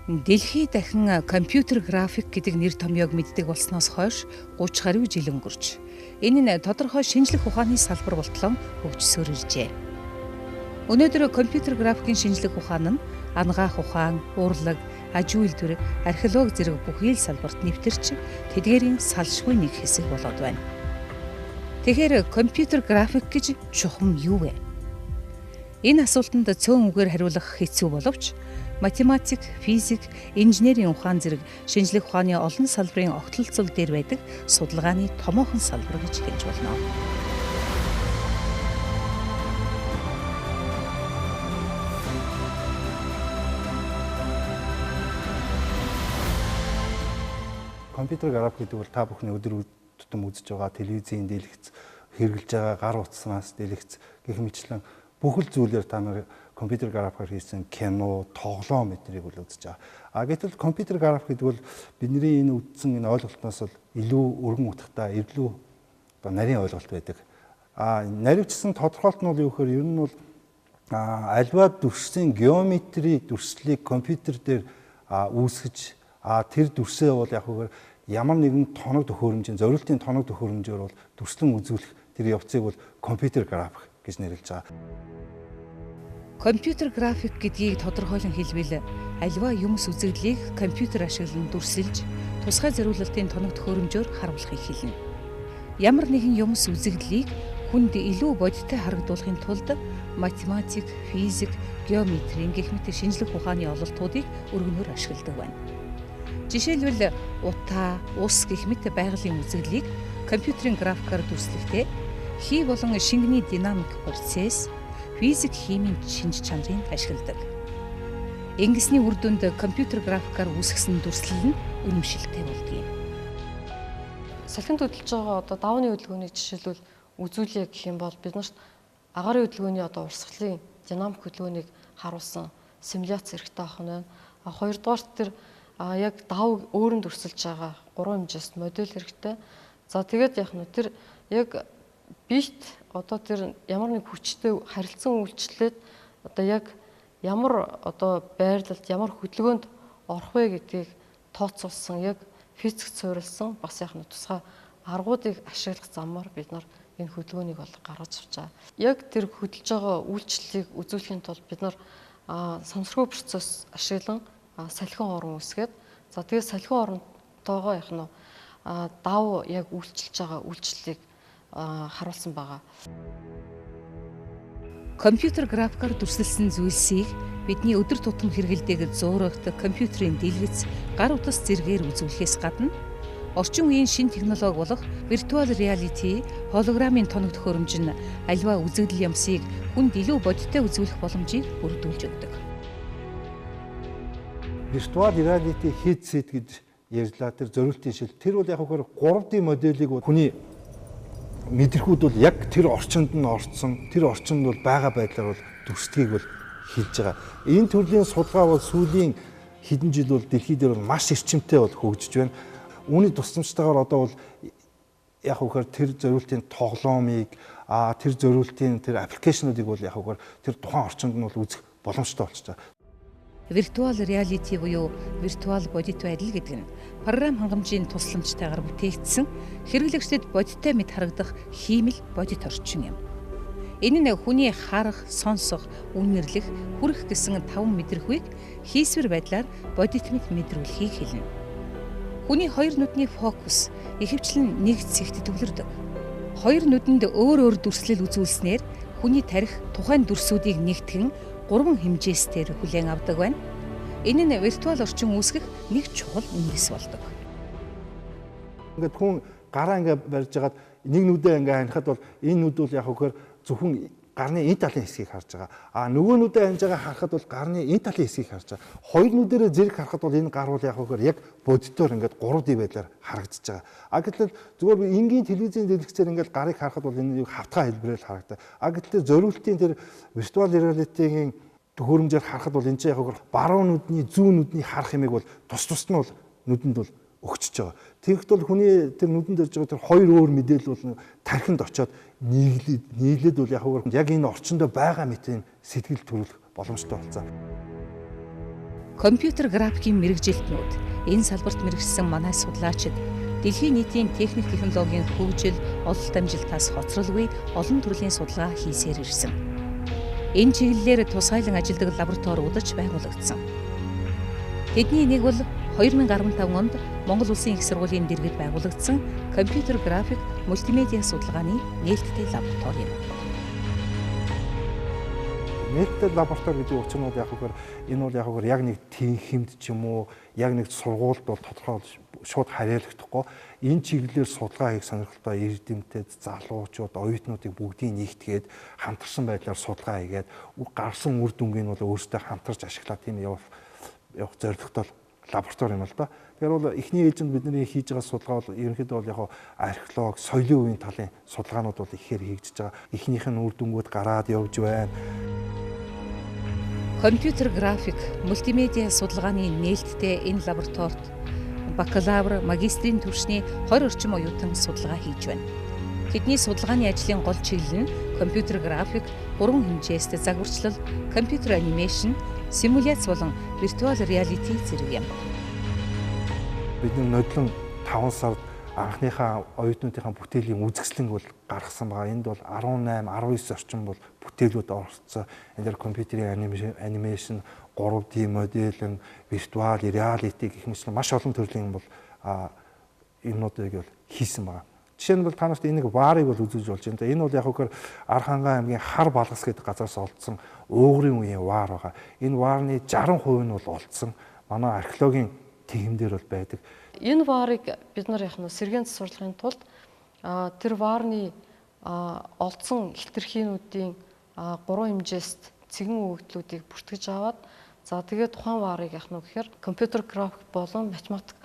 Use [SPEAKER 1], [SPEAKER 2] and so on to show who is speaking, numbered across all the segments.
[SPEAKER 1] Дэлхий дахин компьютер график гэдэг нэр томьёог мэддэг болсноос хойш 30 гаруй жил өнгөрч энэ нь тодорхой шинжлэх ухааны салбар болтлон хөгжсөөр иржээ. Өнөөдөр компьютер графикийн шинжлэх ухаан нь анагаах ухаан, урлаг, аж үйлдвэр, археологи зэрэг бүхий л салбарт нэвтэрч тэдгээрийн салшгүй нэг хэсэг болоод байна. Тэгэхээр компьютер график гэж чухам юу вэ? Энэ асуултанд цөөн үгээр хариулах хэцүү боловч математик, физик, инженерийн ухаан зэрэг шинжлэх ухааны олон салбарын огтлолцол дээр байдаг судалгааны томоохон салбар гэж хэлж болно.
[SPEAKER 2] Компьютер график гэдэг бол та бүхний өдөр тутам үзэж байгаа телевизийн дэлгэц, хэрэгжилж байгаа гар утаснаас дэлгэц гэх мэтлэн бүхэл зүйлээр та нар компьютер графикаар хийсэн кино, тоглоом эднийг бол үзэж байгаа. Гэтэл компьютер график гэдэг бол бидний энэ үздсэн энэ ойлголтоос бол илүү өргөн утгатай, илүү нарийн ойлголт байдаг. Наривчсан тодорхойлт нь бол юу гэхээр ер нь бол альва дүрсийн геометри дүрслэлийг компьютер дээр үүсгэж тэр дүрсээ бол яг үгээр ямар нэгэн тоног төхөөрөмжийн зориултын тоног төхөөрөмжөөр бол дүрслэн үзүүлэх тэр явцыг бол компьютер график гэж нэрлэж байгаа.
[SPEAKER 1] Компьютер график гэдгийг тодорхойлон хэлбэл альва юмс үзэгдлийг компьютер ашиглан дүрсэлж тусгай зориулалтын тоног төхөөрөмжөөр харуулахыг хэлнэ. Ямар нэгэн юмс үзэгдлийг хүнд илүү бодиттой харагдуулахын тулд математик, физик, геометрийн гэх мэт шинжлэх ухааны ололтуудыг өргөнөөр ашигладаг байна. Жишээлбэл утаа, ус гэх мэт байгалийн үзэгдлийг компьютерийн графикаар дүрслэхдээ хий болон шингэний динамик процесс, физик, химийн шинж чанарыг ашигладаг. Ингэсний үр дүнд компьютер графикаар үүсгэсэн дүрслэл нь үнэмшилтэй болдгийм.
[SPEAKER 3] Салхинд хөдөлж байгаа давны хөдөлгөөнийг жишээлбэл үзүүлье гэх юм бол бид нарт агаарын хөдөлгөөний урсгалын динамик хөдөлгөөнийг харуулсан симуляц хэрэгтэй авах нь. Хоёрдугаар тэр яг давг өөрөнд өрсөлж байгаа 3 хэмжээст модель хэрэгтэй. За тэгээд яг нь тэр яг бит тэр ямар нэг хүчтэй харилцан үйлчлээд яг ямар байрлалд ямар хөдөлгөөнд орох вэ гэдгийг тооцоолсон яг физикт суурилсан бас яг нь тусгай аргуудыг ашиглах замаар бид нар энэ хөдөлгөөнийг бол гаргаж авч байгаа. Яг тэр хөдөлж байгаа үйлчлэлийг үзүүлэхийн тулд бид нар сансргүй процесс ашиглан салхин орон үүсгээд тэгээд салхин оронтойгоо яг нь дав яг үйлчилж байгаа үйлчлэлийг харуулсан байгаа.
[SPEAKER 1] Компьютер графикаар дүрсэлсэн зүйлсийг бидний өдөр тутам хэрэгэлдэг зуурагт компьютерийн дэлгэц, гар утас зэргээр үзүүлэхээс гадна орчин үеийн шинэ технологи болох виртуал реалити, холограммын тоног төхөөрөмж нь альва үзэгдэл юмсыг хүнд илүү бодиттой үзүүлэх боломжийг бүрдүүлж өгдөг.
[SPEAKER 2] Виртуал реалити headset гэж ярьлаа тэр зориултын шил. Тэр бол яг хөөр 3D моделийг хүний мэдрэхүүд бол яг тэр орчинд нь орцсон, тэр орчинд бол байгаа байдлаар бол дүрслэгийг бол хэлж байгаа. Энэ төрлийн судалгаа бол сүүлийн хэдэн жил бол дэлхий дээр бол маш эрчимтэй бол хөгжиж байна. Үүний тусламжтайгаар одоо бол яг хөөр тэр зориултын тоглоомыг, тэр зориултын тэр аппликейшнуудыг бол яг хөөр тэр тухайн орчинд нь бол үзэх боломжтой болчихж байгаа.
[SPEAKER 1] Виртуал реалити буюу виртуал бодит байдал гэдэг нь програм хангамжийн тусламжтайгаар бүтээгдсэн хэрэглэгчдэд бодиттой мэт харагдах хиймэл бодит орчин юм. Энэ нь хүний харах, сонсох, үнэрлэх, хүрэх гэсэн 5 мэдрэхүйг хийсвэр байдлаар бодит мэт мэдрүүлэхийг хэлнэ. Хүний хоёр нүдний фокус ихэвчлэн нэг цэгт төвлөрдөг. Хоёр нүдэнд өөр дүрслэл үзүүлснээр хүний тарих тухайн дүрсүүдийг нэгтгэн 3 хэмжээстээр хүлээн авдаг байна. Энэ нь виртуал орчин үүсгэх нэг чухал үндэс болдог.
[SPEAKER 2] Ингээд хүн гараа ингээд барьж хагаад нэг нүдээ ингээд ханихад бол энэ нүд бол яг хөөр зөвхөн гарны энэ талын хэсгийг харж байгаа. Нөгөө нүдээ ханж байгаа харахад бол гарны энэ талын хэсгийг харж байгаа. Хоёр нүдээрээ зэрэг харахад бол энэ гар бол яг хөөр яг бодитоор ингээд 3D байдлаар харагдаж байгаа. Гэтэл зүгээр энгийн телевизийн дэлгэцээр ингээд гарыг харахад бол энэ хавтгай хэлбэрээр харагдаа. Гэтэл зориултын тэр виртуал реалитигийн төхөөрөмжөөр харахад бол энэ чинь яг хөөр баруун нүдний зүүн нүдний харах юмыг бол тус тусд нь бол нүдэнд бол өгчөж байгаа. Тэгэхэд бол хүний тэр нүдэнд ирж байгаа тэр хоёр өөр мэдээлэл бол тархинд очиод нийлээд бол яг энэ орчиндөө байгаа мэтийн сэтгэл төрүүлэх боломжтой болсон.
[SPEAKER 1] Компьютер графикийн мэрэгжилтнүүд энэ салбарт мэрэгчсэн манай судлаачид дэлхийн нийтийн техник технологийн хөгжил, ололт амжилтаас хоцролгүй олон төрлийн судалгаа хийсээр ирсэн. Энэ чиглэлээр тусгайлан ажилладаг лаборатори удаж байгуулагдсан. Тэдний нэг бол 2015 онд Монгол Улсын их сургуулийн дэргэд байгуулагдсан компьютер график мультимедиа судалгааны нээлттэй лаборатори юм.
[SPEAKER 2] Нээлттэй лаборатори гэдэг учир нь энэ бол яг нэг тийм хэмд ч юм уу, яг нэг сургуульд бол тодорхой шууд харьяалагдахгүй. Энэ чиглэлээр судалгаа хийх сонирхолтой эрдэмтэд, залуучууд, оюутнуудыг бүгдийг нэгтгээд хамтарсан байдлаар судалгаа хийгээд гарсан үр дүнгийг нь бол өөрсдөө хамтарч ашиглаад тийм явах зорилготой лаборатори юм л да. Тэгэхээр бол эхний ээлжинд бидний хийж байгаа судалгаа бол ерөнхийдөө бол яг археолог, соёлын үеийн талын судалгаанууд бол ихээр хийгдэж байгаа. Эхнийх нь үр дүнгууд гараад явж байна.
[SPEAKER 1] Компьютер график мультимедиа судалгааны нээлттэй энэ лабораторид бакалавр, магистрийн түвшний 20 орчим оюутан судалгаа хийж байна. Тэдний судалгааны ажлын гол чиглэл нь компьютер график, 3 хэмжээст загварчлал, компьютер анимашн, симуляц болон виртуал реалити зэрэг юм.
[SPEAKER 2] Бидний нодлон 5 сард анхныхаа оюутнуудынхаа бүтээлийн үзэсгэлэнг бол гаргасан байгаа. Энд бол 18, 19 орчим бол бүтээлүүд оролцсон. Энд дээр компьютерийн анимашн, 3D моделинг, виртуал реалити гэх мэт маш олон төрлийн бол юмнуудыг бол хийсэн байгаа. Жишээ нь бол та нарт энийг варыг бол үзүүлж болж байна. Энэ бол яг үгээр Архангай аймгийн Хар Балгас гэдэг газраас олдсон уугрын үеийн вар байгаа. Энэ варны 60% нь бол олдсон. Манай археологийн тэгмээр бол байдаг.
[SPEAKER 3] Энэ варыг бид нар сэргээн засварлахын тулд тэр варны олдсон хэтэрхийлүүдийн 3 хэмжээст цэгэн өгөгдлүүдийг бүртгэж аваад тэгээд тухайн варыг гэхээр компьютер график болон математик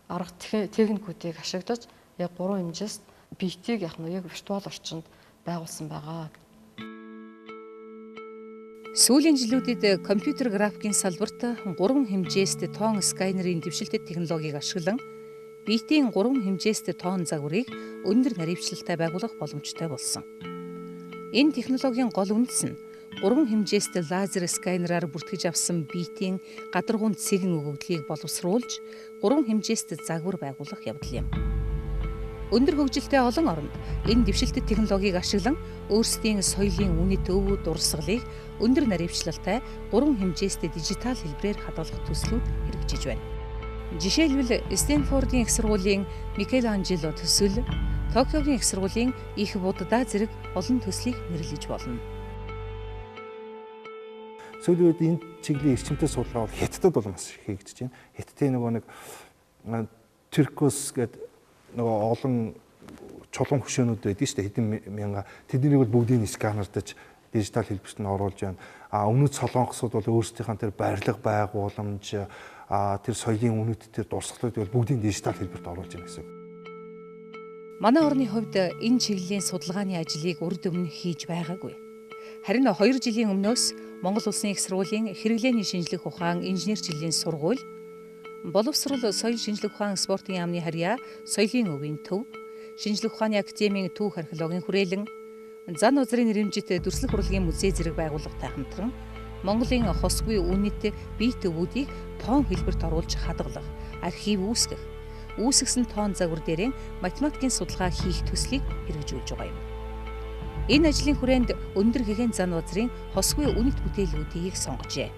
[SPEAKER 3] арга техникүүдийг ашиглаж яг 3 хэмжээст биетийг яг виртуал орчинд байгуулсан байгаа.
[SPEAKER 1] Сүүлийн жилүүдэд компьютер графикийн салбарт 3 хэмжээст тоон сканерын дэвшилтэт технологиг ашиглан биетийн 3 хэмжээст тоон загварыг өндөр наривчлалтай байгуулах боломжтой болсон. Энэ технологийн гол үндэс нь 3 хэмжээст лазер сканераар бүртгэж авсан биетийн гадаргуун цэгэн өгөгдлийг боловсруулж 3 хэмжээст загвар байгуулах явдал юм. Өндөр хөгжилтэй олон оронд энэ дэвшилтэт технологиг ашиглан өөрсдийн соёлын үнэт өв дурсгалыг өндөр наривчлалтай 3 хэмжээст дижитал хэлбэрээр хадгалах төслүүд хэрэгжиж байна. Жишээлбэл Стэнфордын их сургуулийн Микеланжело төсөл, Токиогийн их сургуулийн Их Будда зэрэг олон төслийг нэрлэж болно.
[SPEAKER 2] Сүүлийн үед энэ чиглэлийн эрчимтэй судалгаа бол Хятадд бол маш их хийгдэж байна. Хятадын нэг Тиркос гэдэг олон чулуун хөшөөнүүд байдаг шүү дээ, хэдэн мянга. Тэднийг бол бүгдийг сканердаж дижитал хэлбэрт нь оруулж байна. Өмнөд солонгосууд бол өөрсдийнхээ тэр барилга байгууламж, тэр соёлын үнэт тэр дурсгалууд бол бүгдийг дижитал хэлбэрт оруулж байна гэсэн.
[SPEAKER 1] Манай орны хувьд энэ чиглэлийн судалгааны ажлыг урд өмнө хийж байгаагүй. Харин 2 жилийн өмнөөс Монгол Улсын их сургуулийн хэрэглээний шинжлэх ухаан инженер чиглэлийн сургууль, боловсрол соёл шинжлэх ухаан спортын яамны харьяа соёлын өвийн төв, шинжлэх ухааны академийн түүх археологийн хүрээлэн, зан узрын нэрэмжит дүрслэх урлагийн музей зэрэг байгууллагатай хамтран Монголын хосгүй үнэт бие төвүүдийг тоон хэлбэрт оруулж хадгалах, архив үүсгэсэн тоон загвар дээрээ математикийн судалгаа хийх төслийг хэрэгжүүлж байгаа юм. Энэ ажлын хүрээнд өндөр гэгээн зан узрын хосгүй үнэт бүтээлүүдийг сонгожээ.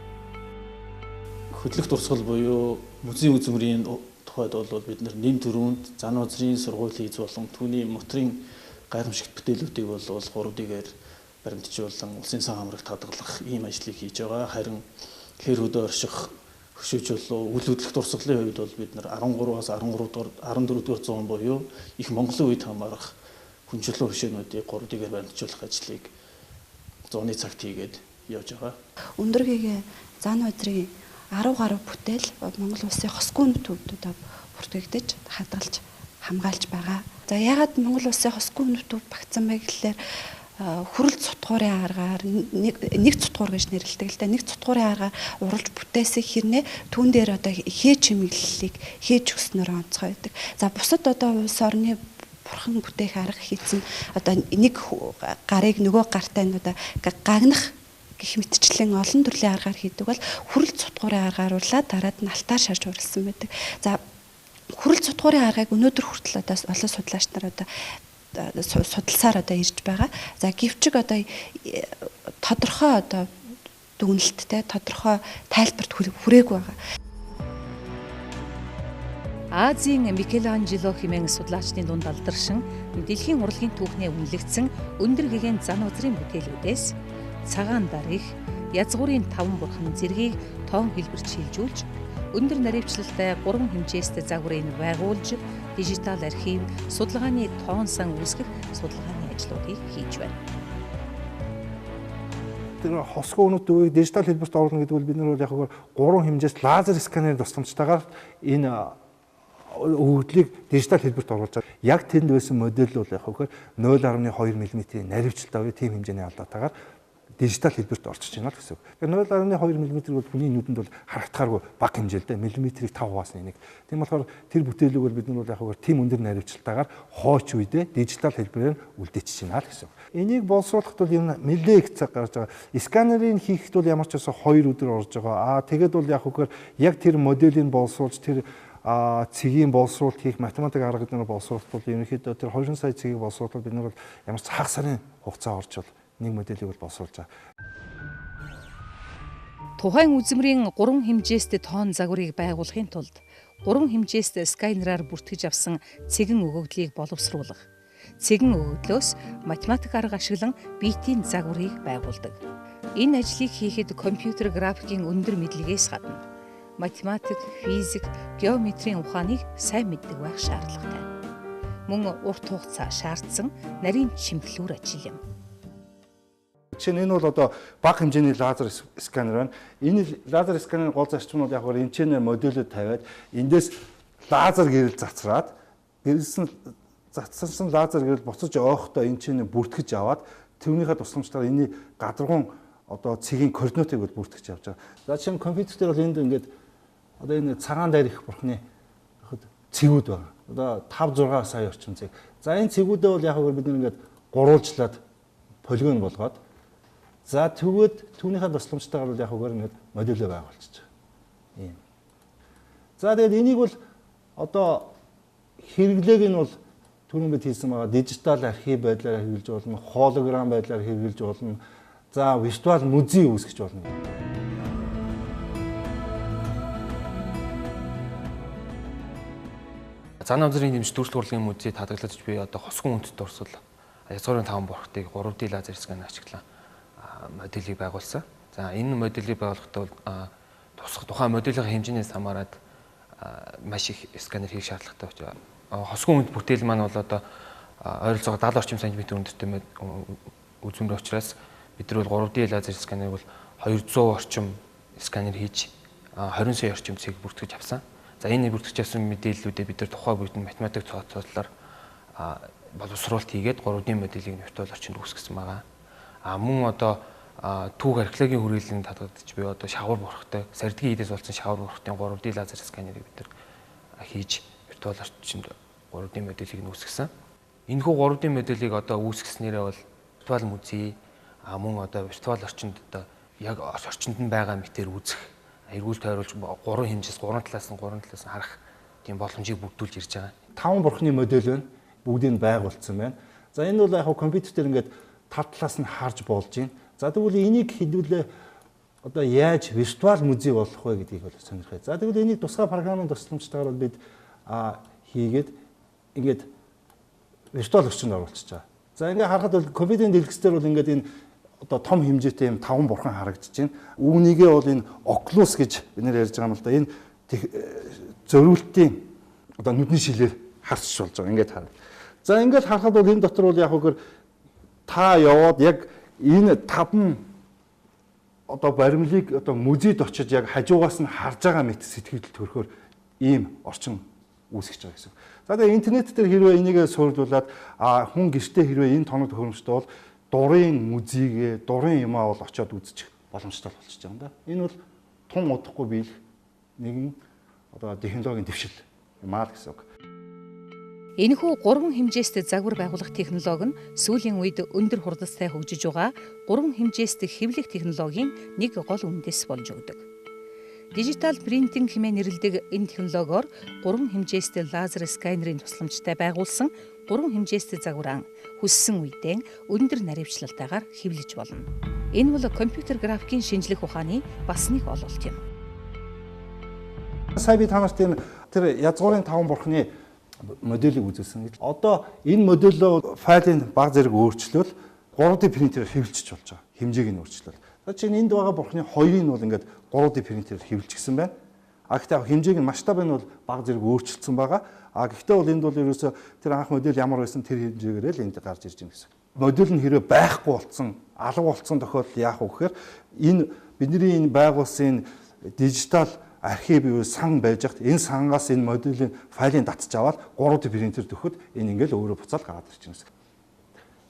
[SPEAKER 4] Хөдлөх дурсгал буюу музейн үзмэрийн тухайд бол бид нэм төрөнд зан узрын сургууль хийж болон түүний моторын гайхамшигт бүтээлүүдийг бол 3D-гээр баримтжуулан улсын сан хамрагт хадгалах ийм ажлыг хийж байгаа. Харин хэр хөдөө орших хөшөөж болов үйл хөдлөх дурсгалын хувьд бол бид 13-аас 14 дугаар зуун буюу их Монголын үед хамаарах хүнчлэн хөшөөнүүдийг 3D-гээр баримтжуулах ажлыг зууны цагт хийгээд явж байгаа.
[SPEAKER 5] Өндөр гэгээ зан узрын 10 гаруй бүтээл Монгол Улсын хосгүй төвдүүд бүртгэгдэж хадгалж хамгаалж байгаа. За яагаад Монгол Улсын хосгүй төв багтсан бэ гэхлээр хүрэл цутгуурын аргаар нэг цутгуур гэж нэрлэдэг л да. Нэг цутгуурын аргаар уралж бүтээсэх хэрнээ түүн дээр хээж чимэглэлийг хийж өгснөөр онцгой байдаг. За бусад улс орны бурхан бүтээх арга хийцэн нэг гарыг нөгөө гартаа гагнах гэх мэтчлэн олон төрлийн аргаар хийдэг бол хүрэл цутгуурын аргааруулаад дараад нь алтаар шарж урилсан байдаг. За хүрэл цутгуурын аргыг өнөөдөр хүртэл одоо олон судлаач нар одоо судалсаар одоо ирж байгаа. За гэвчиг одоо тодорхой одоо дүгнэлттэй тодорхой тайлбарт хүрээгүй байгаа.
[SPEAKER 1] Азийн Микеланжело хэмээн судлаачдын дунд алдаршин дэлхийн урлагийн түүхнээ үнэлэгдсэн өндөр гэгээн зан узрын бүтээлүүдээс цагаан дарих, язгуурын таван бурхан зэргийг тоон хэлбэрт шилжүүлж, өндөр наривчлалтай 3 хэмжээстэй загварыг байгуулж, дижитал архив, судалгааны тоон сан үүсгэх судалгааны ажлуудыг хийж байна.
[SPEAKER 2] Тэр хосгоо өнөтөгийг дижитал хэлбэрт оруулна гэдэг бол бид нар бол яг 3 хэмжээст лазер сканерын тусламжтайгаар энэ өгөгдлийг дижитал хэлбэрт оруулж байгаа. Яг тэнд байсан модель бол яг хөөр 0.2 мм-ийн наривчлалтай буюу тийм хэмжээний алдаатаагаар дижитал хэлбэрт орчиж байна л гэсэн үг. Тэгэхээр 0.2 мм бол хүний нүдэнд бол харагдахааргүй бага хэмжээлтэй миллиметрийг 5 хуваасны нэг. Тийм болохоор тэр бүтээлийг бол бид нар бол яг хөөр тийм өндөр наривчлалтайгаар хойч үедээ дижитал хэлбэрээр үлдээчихэж байна л гэсэн үг. Энийг боловсруулахад бол юм нэлээд их цаг гарч байгаа. Сканерыг хийхэд бол ямар ч байсан 2 өдөр орж байгаа. Тэгээд бол яг хөөр яг тэр моделийг боловсруулж тэр цэгийн боловсруулалт хийх математик арга гэдэг нь боловсруулалт бол ерөнхийдөө тэр 2 сая цэгийг боловсруулахад бид нар бол ямар ч хагас сарын хугацаа орж бол нэг моделийг бол боловсруулж байгаа.
[SPEAKER 1] Тухайн үзмрийн 3 хэмжээстэй тоон загварыг байгуулахын тулд 3 хэмжээстэй сканераар бүртгэж авсан цэгэн өгөгдлийг боловсруулах. Цэгэн өгөгдлөөс математик арга ашиглан битийн загварыг байгуулдаг. Энэ ажлыг хийхэд компьютер графикийн өндөр мэдлэгээс гадна математик, физик, геометрийн ухааныг сайн мэддэг байх шаардлагатай. Мөн урт хугацаа шаардсан нарийн чимэглүүр ажил юм.
[SPEAKER 2] Жишээ нь энэ бол одоо бага хэмжээний лазер сканер байна. Энэ лазер сканерын гол зарчим нь яг гоо энэ ч модулд тавиад эндээс лазер гэрэл цацраад гэрэлсэн цацсан лазер гэрэл буцаж ойхдоо энэ ч бүртгэж аваад тэрнийхээ тусламжтайгаар энэ гадаргуун одоо цэгийн координатыг бол бүртгэж авч байгаа. За жишээ нь компьютер дээр бол энд ингээд одоо энэ цагаан дайрах бурхны цэгүүд байна. Одоо 5-6 сая орчим цэг. За энэ цэгүүдээ бол яг бид нэг ингээд гурвуулжлаад полигон болгоод за тэгвэл түүнийхээ тусламжтайгаар бол яг ингээд модуль байгуулчих. Ийм. За тэгээд энийг бол одоо хэрэглээг нь бол түрүүн бид хийсэн байгаа дижитал архив байдлаар хэрэгжилж болно, холограм байдлаар хэрэгжилж болно. За виртуал музей үүсгэж болно.
[SPEAKER 6] Зан узрын дэмж дүүрэлт урлагийн музейд хадгалж буй одоо хосгон үндэт дурсвал язгуурын таван бурхтыг 3D лазер сканер ашиглан модулийг байгуулсан. За энэ модулийг байгуулахдаа тусах тухайн моделийн хэмжээнээс хамаарат маш их сканер хийх шаардлагатай байна. Хосгон үндэт бүтээл маань бол одоо ойролцоогоор 70 орчим сантиметр өндөртэй үзмэр учраас бид нар бол 3D лазер сканерыг бол 200 орчим сканер хийж 20 сая орчим цэг бүртгэж авсан. За энэ бүртгэж авсан мэдээллүүдээ бид нар тухай бүтээн математик цогцоллоор боловсруулалт хийгээд 3D модулийг виртуал орчинд үүсгэсэн байгаа. Мөн одоо түүх археологийн хүрээлэнд хадгалж буй одоо шавар бурхтай сардгийн идээс болсон шавар бурхтын 3D лазер сканерыг бид нар хийж виртуал орчинд 3D модулийг үүсгэсэн. Энэхүү 3D модулийг одоо үүсгэснээрээ бол виртуал музей мөн одоо виртуал орчинд одоо яг орчинд нь байгаа мэтээр үүсэх эргүүл тойруулж 3 хэмжээс 3 талаас нь харах тийм боломжийг бүрдүүлж ирж байгаа.
[SPEAKER 2] 5 бурхны модель байна. Бүгдийг байгуулсан байна. За энэ бол яг компьютер дээр ингээд тав талаас нь харж болж байна. За тэгвэл энийг хэдүүлээ одоо яаж виртуал музей болох вэ гэдгийг бол сонирхъя. За тэгвэл энийг тусгай програмын тусламжтайгаар бид хийгээд ингээд виртуал орчинд оруулчихж байгаа. За ингээд харахад бол компьютерийн дэлгэцээр бол ингээд энэ одоо том хэмжээтэй юм 5 бурхан харагдаж байна. Үүнийгээ бол энэ Oculus гэж бид нэр ярьж байгаа юм л да. Энэ зориултын одоо нүдний шилээр харч болж байгаа. Ингээд харна. За ингээд харахад бол энэ дотор бол яг үгээр та яваад яг энэ 5 одоо баримлыг одоо музейд очиж яг хажуугаас нь харж байгаа мэт сэтгэл төрөхөөр ийм орчин үүсгэж байгаа гэсэн. За тэгээ интернет дээр хэрвээ энийг суурилуулад хүн гэртээ хэрвээ энэ тоног төхөөрөмжтэй бол дурын музейгээ, дурын юмаа бол очиод үзчих боломжтой болчихж байгаа юм да. Энэ бол тун удахгүй биелэх нэгэн одоо технологийн дэвшил юм аа гэсэн үг.
[SPEAKER 1] Энэхүү 3 хэмжээст загвар байгуулах технологи нь сүүлийн үед өндөр хурдтай хөгжиж байгаа 3 хэмжээст хэвлэх технологийн нэг гол үндэс болж өгдөг. Дижитал принтинг хэмээн нэрлэдэг энэ технологиор 3 хэмжээст лазер сканерын тусламжтай байгуулсан 3 хэмжээст загвараа хүссэн үедээ өндөр наривчлалтайгаар хэвлэж болно. Энэ бол компьютер графикийн шинжлэх ухааны бас нэг ололт юм.
[SPEAKER 2] Сая би та нарт тэр язгуурын 5 бурхны модулийг үзүүлсэн. Одоо энэ модулөө файлын баг зэрэг өөрчлөл 3D принтерээр хэвлэлж болж байгаа. Хэмжээг нь өөрчлөл. За чинь энд байгаа бурхны хоёрыг нь бол ингээд 3D принтерээр хэвлэлжсэн байна. Гэхдээ хэмжээг нь масштабыг нь бол баг зэрэг өөрчилсөн байгаа. Гэхдээ бол энд бол ерөөсөө тэр анх модуль ямар байсан тэр хэмжээгээр л энд гарч ирж байна гэсэн. Модуль нь хэрэв байхгүй болсон, алга болсон тохиолдолд яах вэ гэхээр энэ бидний энэ байгуулсан дижитал архив юу сан байж хат энэ сангаас энэ модулийн файлыг татж аваад 3D принтер төгөхөд энэ ингээл өөрөө буцаад гараад ирж байна.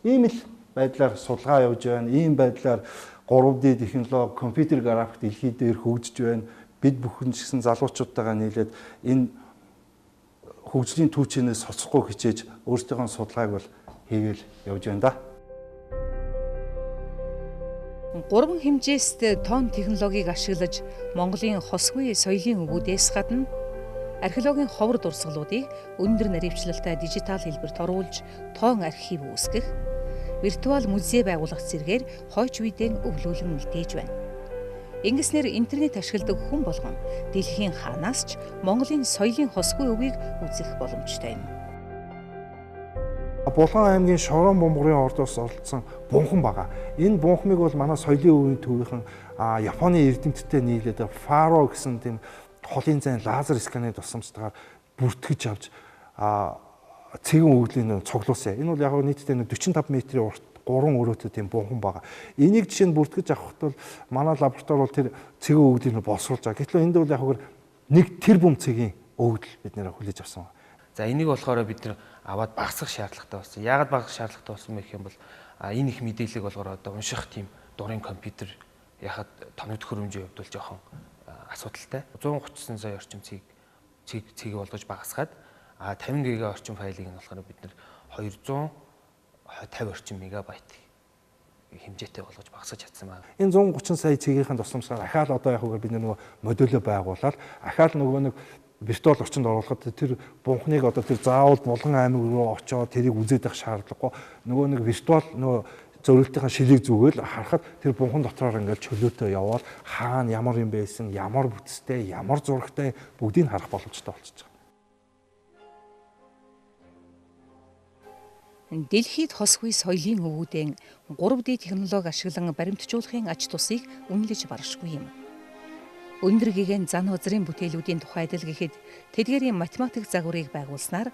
[SPEAKER 2] Ийм л байдлаар судалгаа явж байна. Ийм байдлаар 3D технологи, компьютер график дэлхий дээр хөгжиж байна. Бид бүхэн ч гэсэн залуучуудтайгаа нийлээд энэ хөгжлийн түүчнээс соцохгүй хичээж өөрсдийнхөө судалгааг бол хийгээл явж байна да.
[SPEAKER 1] 3 хэмжээст тон технологиг ашиглаж Монголын хосгүй соёлын өвүүдээс гадна археологийн ховор дурсгалуудыг өндөр наривчлалтай дижитал хэлбэрт оруулж тоон архив үүсгэх, виртуал музей байгуулах зэргээр хойч үедээ өвлүүлэн үлдээж байна. Ингэснээр интернет ашигладаг хүн болгон дэлхийн хаанаас ч Монголын соёлын хосгүй өвийг үзэх боломжтой юм.
[SPEAKER 2] Булган аймгийн Шорон бомбгын ордоос оролцсон бунхан байгаа. Энэ бунхмыг бол манай соёлын өвийн төвийнхэн Японы эрдэмтдтэй нийлээд фаро гэсэн тийм холын зайн лазер сканерын тусламжтайгаар бүртгэж авч цэгэн өвглийн цуглуулсан. Энэ бол яг нийтдээ 45 метрийн урт 3 өрөөтэй тийм бунхан байгаа. Энийг жишээ нь бүртгэж авахд бол манай лаборатори бол тэр цэгэн өвгөлийг боловсруулж байгаа. Гэтэл энд бол яг нэг тэрбум цэгийн өвгөл бид нэр хүлээж авсан.
[SPEAKER 6] За энийг болохоор бид нэр аваад багасгах шаардлагатай болсон. Яагаад багасгах шаардлагатай болсон бэ гэх юм бол энэ их мэдээллийг болохоор одоо унших тийм дурын компьютер яхад тоног хөрөмжийн хувьд бол жоохон асуудалтай. 139 сая орчим цэгийг болгож багасгаад 50 ГБ орчим файлыг нь болохоор бид нэр 250 орчим мегабайт хэмжээтэй болгож багасгаж чадсан байна.
[SPEAKER 2] Энэ 130 сая цэгийн тусламжаар ахаал одоо яг бид нөгөө модулөө байгуулаад ахаал нөгөө нэг виртуал орчинд оруулахад тэр бунхныг одоо тэр заавал Булган аймаг руу очоод тэрийг үзээд байх шаардлагагүй. Нөгөө нэг виртуал нөгөө зөрүүлтийн шилийг зүгэл харахад тэр бунхан дотроор ингээд чөлөөтэй яваад хаана ямар юм байсан, ямар бүтцтэй, ямар зурагтай бүгдийг харах боломжтой болчихж байгаа.
[SPEAKER 1] Дэлхийд хосгүй соёлын өвүүдэн 3D технологи ашиглан баримтжуулахын ач тусыг үнэлж баршгүй юм. Өндөр гигэн зан узрын бүтээлүүдийн тухайд л гэхэд тэдгээрийн математик загварыг байгуулснаар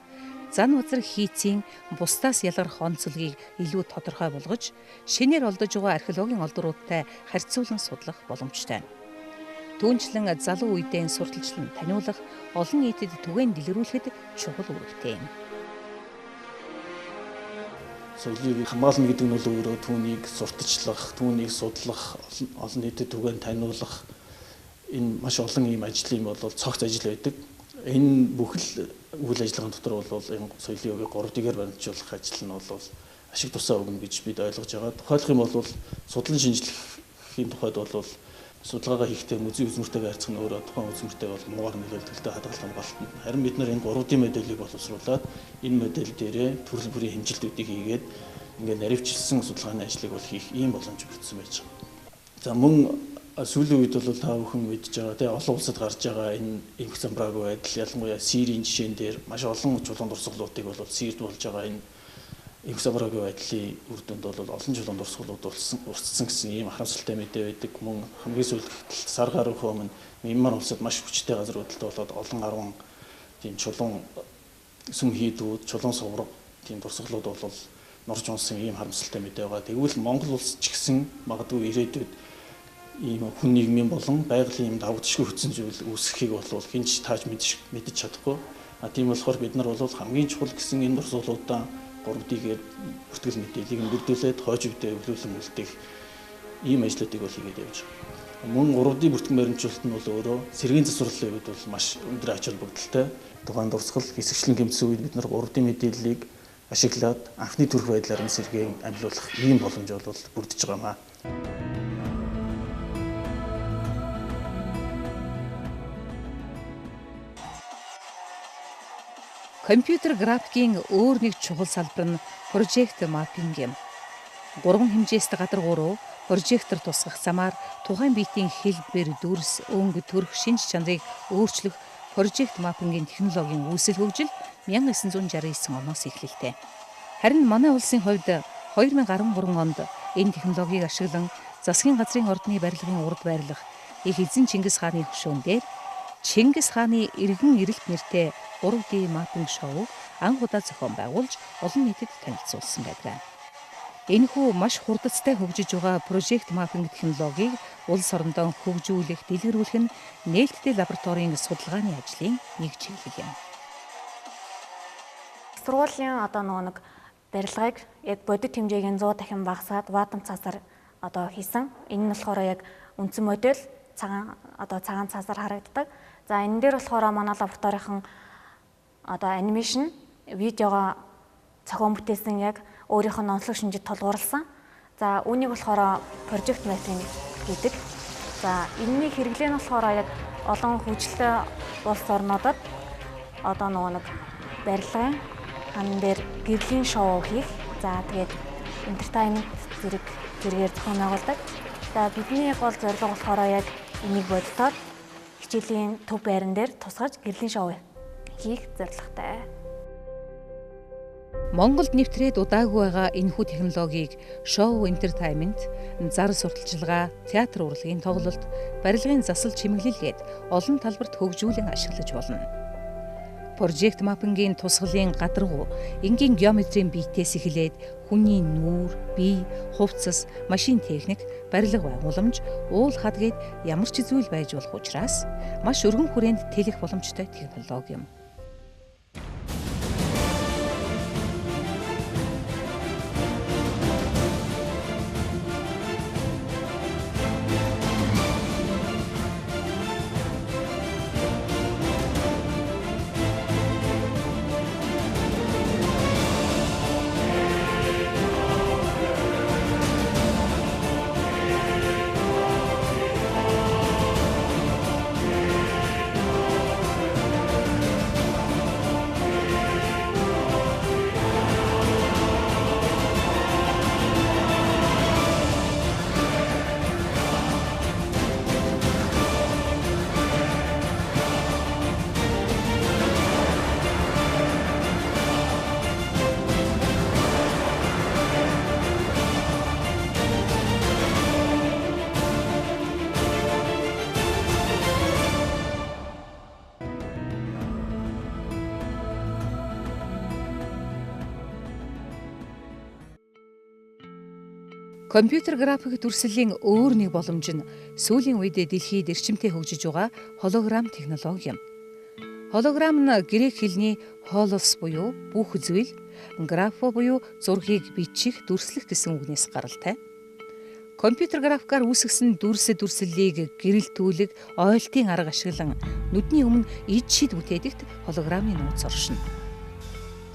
[SPEAKER 1] зан узар хийцийн бусдаас ялгарх онцлогийг илүү тодорхой болгож шинээр олдож байгаа археологийн олдруудтай харьцуулан судлах боломжтой. Түүнчлэн залуу үедээ сурталчлан таниулах, олон нийтэд түгээн дэлгэрүүлэхэд чухал үүрэгтэй юм.
[SPEAKER 4] Соёлыг хамгаална гэдэг нь бол өөрөө түүнийг сурталчлах, түүнийг судлах, олон нийтэд түгээн таниулах энэ маш олон ийм ажлын бол цогц ажил байдаг. Энэ бүхэл үйл ажиллагааны дотор бол энэ соёлын өвийг 3D-гээр баримтжуулах ажил нь бол ашиг тусаа өгнө гэж бид ойлгож байгаа. Тухайлх юм бол судлан шинжилгээхийн тухайд бол судалгаагаа хийхдээ музей үзмэртэйгээ харьцах нь өөрөө тухайн үзмэртэй бол муугар нөлөөлөлтөд хадгалах хамгаалалт. Харин бид нар энэ 3D модулийг боловсруулад энэ модель дээрээ төрөл бүрийн хэмжилтүүдийг хийгээд ингээд наривчлсан судалгааны ажлыг бол хийх ийм боломж өгсөн байж байгаа. За мөн сүүлийн үед бол та бүхэн мэдж байгаа тийм олон улсад гарч байгаа энэ инх замбраагүй байдал ялангуяа Сирийн жишээн дээр маш олон чулуун дурсгалуудыг бол Сирд болж байгаа энэ инх замбраагүй байдлын үр дүнд бол олон чулуун дурсгалууд урсцсан гэсэн ийм харамсалтай мэдээ байдаг. Мөн хамгийн сүүлд сар гаруй өмнө Мянмар улсад маш хүчтэй газар хөдлөлт болоод олон 10 тийм чулуун сүм хийдүүд, чулуун сувраг тийм дурсгалууд бол норж унсан ийм харамсалтай мэдээ байгаа. Тэгвэл Монгол улс ч гэсэн магадгүй ирээдүйд ийм хүн нийгмийн болон байгалийн юм давагдшгүй хөдсөн зүйл үүсэхийг бол хинч тааж мэдэж чадахгүй. Тийм болохоор бид нар бол хамгийн чухал гэсэн энэ дурсгалуудаа 3D-гээр бүртгэл мэдээллийг нэмэгдүүлээд хойж өвдөө өвлүүлэн үлдээх ийм ажлуудыг бол хийгээд явж байгаа. Мөн 3D бүртгэн баримтжуулалт нь бол өөрөө сэргийн засварлалын үед бол маш өндөр ач холбогдолтой. Тухайн дурсгал хэсэгчлэн гэмтсэн үед бид нар 3D мэдээллийг ашиглаад анхны төрх байдлаар нь сэргийг амьлуулах ийм боломж бол бүрдэж байгаа юм аа.
[SPEAKER 1] Компьютер графикийн өөр нэг чухал салбар нь прожект маппинг юм. 3 хэмжээст гадаргуу прожектор тусгах замаар тухайн биетийн хэлбэр, дүрс, өнгө, төрх, шинж чанарыг өөрчлөх прожект маппингийн технологийн үүсэл хөгжил 1969 оноос эхэллээ. Харин манай улсын хувьд 2013 онд энэ технологиг ашиглан засгийн газрын ордны барилгын урд байрлах их эзэн Чингис хааны хөшөөн дээр Чингис хааны эргэн ирэлт нэртэй 3D маппинг шоу анх удаа зохион байгуулж олон нийтэд танилцуулсан байдаг. Энэхүү маш хурдцтай хөгжиж байгаа прожект маппинг технологиг улс орондоо хөгжүүлэх, дэлгэрүүлэх нь нээлттэй лабораторийн судалгааны ажлын нэг чиглэл юм.
[SPEAKER 7] Сургуулийн нэг барилгыг яг бодит хэмжээгийн 100 дахин багасгаад ватам цаасаар хийсэн. Энэ нь болохоор яг үндсэн модель цагаан цаасаар харагддаг. За энэ дээр болохоор манай лабораторийн анимашн видеого зохион бүтээсэн яг өөрийнх нь онцлог шинжид толгуурласан. За үүнийг болохоор project mapping гэдэг. За энэний хэрэглээ нь болохоор яг олон хөгжилтэй улс орнуудад нэг барилгын хан дээр гэрлийн шоу хийх. За тэгээд entertainment зэрэгээр зохион байгуулдаг. За бидний гол зорилго болохоор яг энийг бодитоор хичээлийн төв байран дээр тусгаж гэрлийн шоу хийх зорилготой.
[SPEAKER 1] Монголд нэвтрээд удаагүй байгаа энэхүү технологиг шоу entertainment, зар сурталчилгаа, театр урлагийн тоглолт, барилгын засал чимэглэлгээд олон талбарт хөгжүүлэн ашиглаж болно. Прожект маппингийн тусгалын гадаргуу энгийн геометрийн биетээс эхлээд хүний нүүр, бие, хувцас, машин техник, барилга байгууламж, уул хад гээд ямар ч зүйл байж болох учраас маш өргөн хүрээнд тэлэх боломжтой технологи юм. Компьютер график дүрслэлийн өөр нэг боломж нь сүүлийн үед дэлхийд эрчимтэй хөгжиж байгаа холограм технологи юм. Холограм нь грек хэлний холос буюу бүх зүйл, графо буюу зургийг бичих, дүрслэх гэсэн үгнээс гаралтай. Компьютер графикаар үүсгэсэн дүрслэлийг гэрэлтүүлэг, ойлтын арга ашиглан нүдний өмнө ид шид бүтээдэгт холограмын нууц оршино.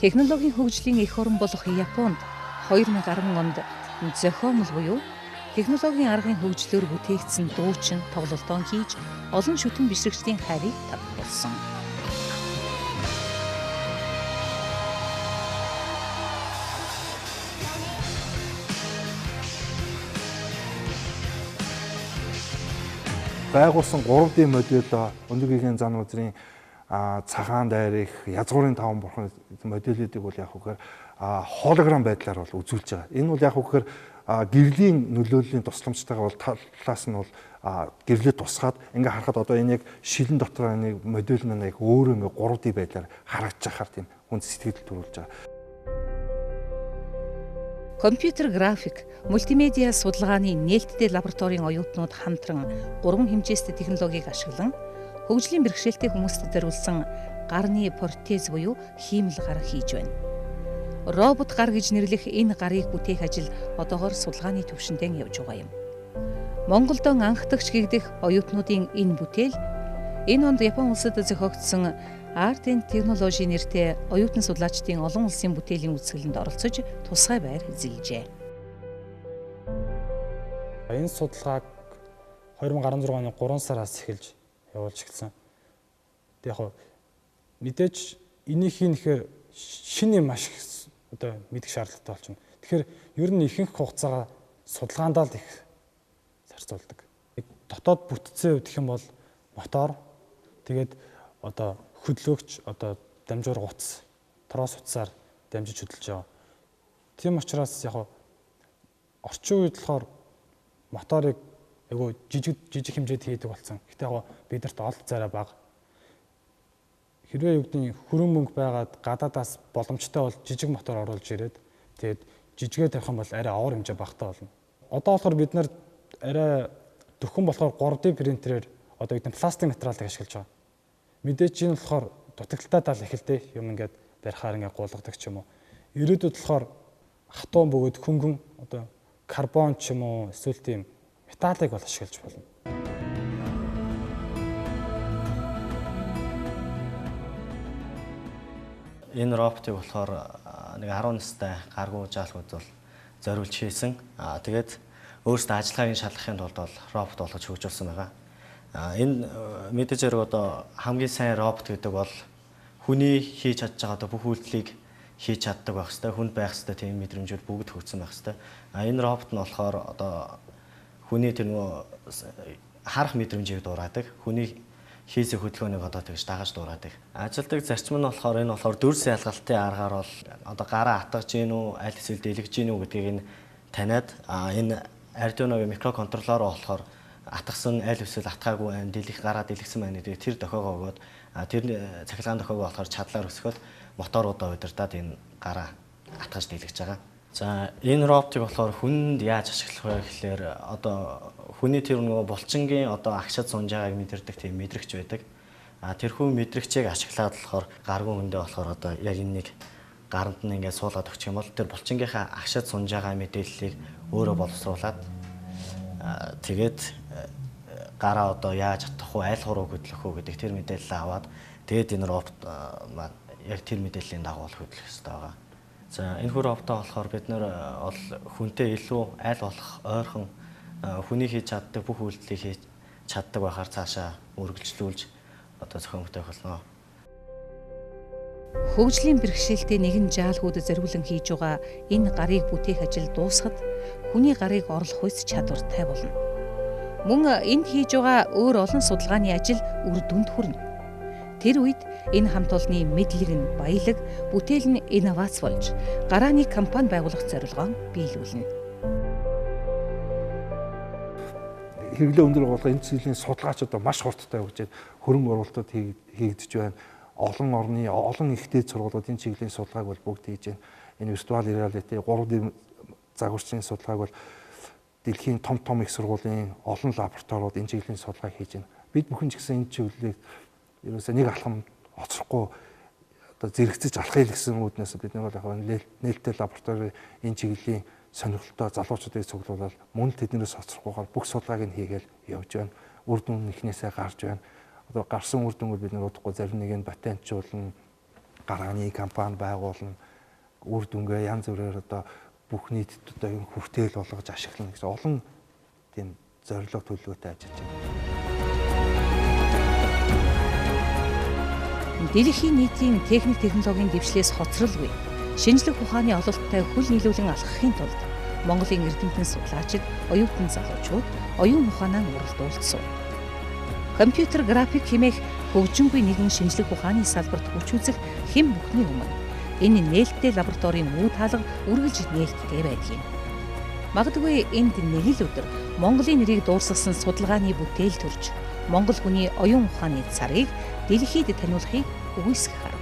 [SPEAKER 1] Технологийн хөгжлийн эх орон болох Японд 2010 онд зохиомл буюу технологийн аргын хөгжлөөр бүтээгдсэн дуучин тоглолтон хийж олон шүтэн бишрэгчдийн хайрыг татгалзсан.
[SPEAKER 2] Байгуулсан 3D модель өндөгийн зан үзрийн цагаан дайрах, язгуурын таван бурхан моделүүдийг бол яг үгээр холограм байдлаар бол үзүүлж байгаа. Энэ бол яг үгээр гэрлийн нөлөөллийн тусламжтайгаа бол талаас нь бол гэрлээ тусгаад ингээ харахад одоо энэ яг шилэн дотор нэг модель нь яг өөр ингээ 3D байдлаар харагдаж байхаар тийм хүнд сэтгэл төрүүлж байгаа.
[SPEAKER 1] Компьютер график, мультимедиа судалгааны нээлттэй лабораторийн оюутнууд хамтран 3 хэмжээстэй технологиг ашиглан хөгжлийн бэрхшээлтэй хүмүүст зориулсан гарны протез буюу хиймэл гар хийж байна. Робот гар гэж нэрлэх энэ гарыг бүтээх ажил одоогоор судалгааны түвшиндээ явж байгаа юм. Монголдон анх дагч гэгдэх оюутнуудын энэ бүтээл энэ онд Япон улсад зохиогдсон Art and Technology нэртэй оюутан судлаачдын олон улсын бүтээлийн үзэсгэлэнд оролцож тусгай байр эзэлжээ.
[SPEAKER 8] Энэ судалгааг 2016 оны 3 сараас эхэлж явуулж эхэлсэн. Тэг яг мэдээж энийг хийхээр шинэ маш их одоо мэдэх шаардлагатай болчихно. Тэгэхээр ер нь ихэнх хугацаагаа судалгаандаа л их зарцуулдаг. Дотоод бүтцийн хувьд гэх юм бол мотор, тэгээд одоо хөдлөгч, одоо дамжуур гуц, трос утсаар дамжиж хөдөлж байгаа. Тийм учраас яг орчин үед болохоор моторыг айгүй жижиг хэмжээд хийдэг болсон. Гэтэ яг бидэрт олд царай бага. Хэрвээ юу гэдгийг хөрөн мөнгө байгаад гадаадаас боломжтой бол жижиг мотор оруулж ирээд тэгээд жижигээ тавих юм бол арай авар хэмжээ багтаа болно. Одоо болохоор бид нар арай дөхөн болохоор 3D принтерээр одоо бид пластик материалыг ашиглаж байгаа. Мэдээж энэ болохоор дутагдaltaй тал эхэлтэй юм ингээд барихаар ингээд гуулгадаг ч юм уу. Ирээдүйд болохоор хатуун бөгөөд хөнгөн одоо карбон ч юм уу эсвэл тийм металлыг бол ашиглаж болно.
[SPEAKER 9] Энэ роботыг болохоор нэг 10 настай гаргуу жаалгууд бол зориулж хийсэн. Тэгээд өөрсдөө ажиллагааг шалгахын тулд бол робот болгож хөгжүүлсэн байгаа. Энэ мэдээж хэрэг одоо хамгийн сайн робот гэдэг бол хүний хийж чадж байгаа одоо бүх үйлдэлийг хийж чаддаг байх хэвээр, хүнд байх хэвээр тийм мэдрэмжүүд бүгд хөгжсөн байх хэвээр. Энэ робот нь болохоор одоо хүний тэр нөгөө харах мэдрэмжийг дураадаг. Хүний хийсэх хөдөлгөөнийг одоо тэгж дагаж дураадаг. Ажилдаг зарчим нь болохоор энэ болохоор дүрс ялгалтын аргаар бол одоо гараа атгаж гин үү, аль эсвэл дэлгэж гин үү гэдгийг нь таниад энэ Arduino-гийн микроконтроллероо болохоор атгсан аль эсвэл атгаагүй айн дэлгэх гараа дэлгэсэн байна гэдэг тэр дохиогоо өгөөд тэр цахилгаан дохиогоо болохоор чадлаар өсгөхөд моторуудаа удирдаад энэ гараа атгаж дэлгэж байгаа. За энэ роботыг болохоор хүнд яаж ашиглах вэ гэхээр одоо хүний тэр нөгөө булчингийн одоо агшид сунж байгааг мэдэрдэг тийм мэдрэгч байдаг. Тэрхүү мэдрэгчийг ашиглаад болохоор гаргуу хүндээ болохоор одоо яг энэ нэг гаранд нь ингээд суулгаад өгчих юм бол тэр булчингийнхаа агшид сунж байгаа мэдээллийг өөрөө боловсруулад тэгээд гараа одоо яаж атгах вэ, аль хуруу хөдлөх үү гэдэг тэр мэдээлэл аваад тэгээд энэ робот маань яг тэр мэдээллийн дагуу хөдлөх ёстой байгаа. За энэ хүү роботоо болохоор бид нэр бол хүнтэй илүү аль болох ойрхон хүний хийж чаддаг бүх үйлдэлийг хийж чаддаг байхаар цаашаа үргэлжлүүлж одоо зохион бүтээх болно.
[SPEAKER 1] Хөгжлийн бэрхшээлтэй нэгэн жаалгуудад зориулан хийж байгаа энэ гарыг бүтээх ажил дуусахад хүний гарыг орлох үс чадвартай болно. Мөн энд хийж байгаа өөр олон судалгааны ажил үр дүнд хүрнэ. Тэр үед энэ хамт олонны мэдлэг нь баялаг, бүтээл нь инновац болж гарааны компани байгуулах зорилгоо биелүүлнэ.
[SPEAKER 2] Хэрэглээ өндөр болгох энэ зүйлийн судалгаач одоо маш хурдтай хөгжиж хөрөнгө оруулалтууд хийгдэж байна. Олон орны олон их дээд сургуулиудын чиглэлийн судалгааг бол бүгд хийж байна. Энэ виртуал реалити 3D загварчны судалгааг бол дэлхийн том их сургуулийн олон лабораториуд энэ чиглэлийн судалгаа хийж байна. Бид бүхэн ч гэсэн энэ чиглэлийг ерөөсөө нэг алхам оцрохгүй одоо зэрэгцэж алхахыг гэсэн үүднээс бид нэг бол яг нээлттэй лаборатори энэ чиглэлийн сонирхолтой залуучуудыг цуглуулаад мөн тэднээс оцрохгүйгээр бүх судалгааг нь хийгээл явж байна. Үр дүн ихнээсээ гарч байна. Одоо гарсан үр дүнгээр бид удахгүй зарим нэг нь патентжуулна, гарааны компани байгуулна, үр дүнгээ янз бүрээр одоо бүх нийтэд одоо юм хүртээл болгож ашиглана гэсэн олон тийм зорилго төлөвлөгөөтэй ажиллаж байна.
[SPEAKER 1] Дэлхийн нийтийн техник технологийн дэвшлээс хоцролгүй шинжлэх ухааны ололттой хөл нийлүүлэн алхахын тулд Монголын эрдэмтэн судлаачид, оюутан залуучууд оюун ухаанаа уралдуулсан. Компьютер график хэмээх хөгжингүй нэгэн шинжлэх ухааны салбарт хүч үзэх хэм бүхний өмнө энэ нээлттэй лабораторийн муу таалга үргэлж нээлттэй байдгийг. Магадгүй энд нэг л өдөр Монголын нэрийг дуурсгасан судалгааны бүтээл төрж Монгол хүний оюун ухааны царийг дэлхийд таниулахыг үгүйсгэх арга.